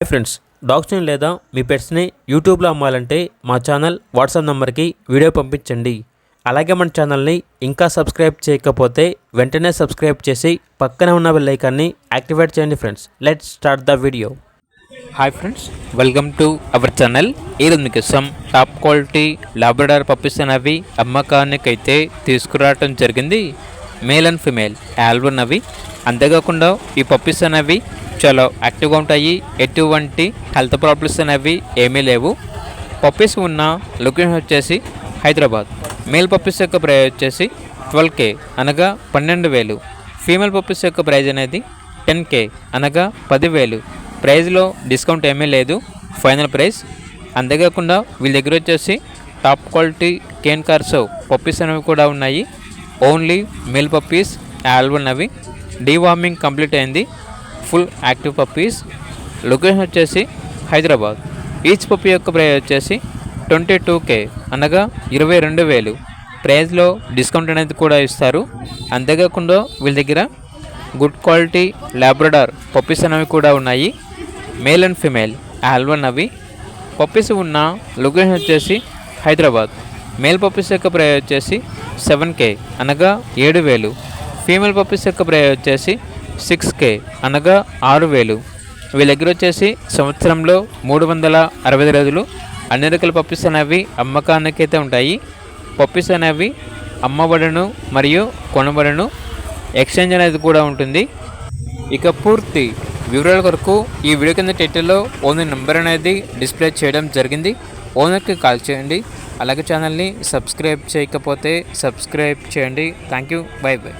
Hi friends, డాగ్స్ని లేదా మీ పెట్స్ని యూట్యూబ్లో అమ్మాలంటే మా ఛానల్ వాట్సాప్ నెంబర్కి వీడియో పంపించండి. అలాగే మన ఛానల్ని ఇంకా సబ్స్క్రైబ్ చేయకపోతే వెంటనే సబ్స్క్రైబ్ చేసి పక్కనే ఉన్న బెల్ ఐకాన్ని యాక్టివేట్ చేయండి. Friends, let's start the video. Hi friends, welcome to our channel. ఈరోజు మీకోసం టాప్ క్వాలిటీ లాబ్రడార్ పప్పీస్ అనేవి అమ్మకానికైతే తీసుకురావటం జరిగింది. మేల్ అండ్ ఫిమేల్ ఆల్బన్ అవి. అంతేకాకుండా ఈ పప్పీస్ అనేవి చాలా యాక్టివ్గా ఉంటాయి. ఎటువంటి హెల్త్ ప్రాబ్లమ్స్ అనేవి ఏమీ లేవు. పప్పీస్ ఉన్న లొకేషన్ వచ్చేసి హైదరాబాద్. మేల్ పప్పీస్ యొక్క ప్రైస్ వచ్చేసి 12K అనగా 12,000. ఫీమేల్ పప్పీస్ యొక్క ప్రైజ్ అనేది 10K అనగా 10,000. ప్రైజ్లో డిస్కౌంట్ ఏమీ లేదు, ఫైనల్ ప్రైస్. అంతేకాకుండా వీళ్ళ దగ్గర వచ్చేసి టాప్ క్వాలిటీ కేన్ కార్సో పప్పీస్ అనేవి కూడా ఉన్నాయి. ఓన్లీ మేల్ పప్పీస్ ఆల్బన్ అవి. డీవార్మింగ్ కంప్లీట్ అయింది. Full active puppies. లొకేషన్ వచ్చేసి హైదరాబాద్. ఈచ్ పప్పీ యొక్క ప్రైస్ వచ్చేసి 22K అనగా 22,000. ప్రైస్లో డిస్కౌంట్ అనేది కూడా ఇస్తారు. అంతేకాకుండా వీళ్ళ దగ్గర గుడ్ క్వాలిటీ లాబ్రడార్ పప్పీస్ అనేవి కూడా ఉన్నాయి. మేల్ అండ్ ఫిమేల్ ఆల్బన్ అవి. పప్పీస్ ఉన్న లొకేషన్ వచ్చేసి హైదరాబాద్. మేల్ పప్పీస్ యొక్క ప్రైస్ వచ్చేసి 7K అనగా 7,000. ఫీమేల్ పప్పీస్ యొక్క ప్రైస్ వచ్చేసి 6K అనగా 6,000. వీళ్ళ దగ్గర వచ్చేసి సంవత్సరంలో 365 రోజులు అన్ని రకాల పప్పీస్ అనేవి అమ్మకానికి అయితే ఉంటాయి. పప్పీస్ అనేవి అమ్మబడును మరియు కొనబడును. ఎక్స్చేంజ్ అనేది కూడా ఉంటుంది. ఇక పూర్తి వివరాల కొరకు ఈ వీడియో కింద టైటిల్లో ఓనర్ నెంబర్ అనేది డిస్ప్లే చేయడం జరిగింది. ఓనర్కి కాల్ చేయండి. అలాగే ఛానల్ని సబ్స్క్రైబ్ చేయకపోతే సబ్స్క్రైబ్ చేయండి. Thank you. By by.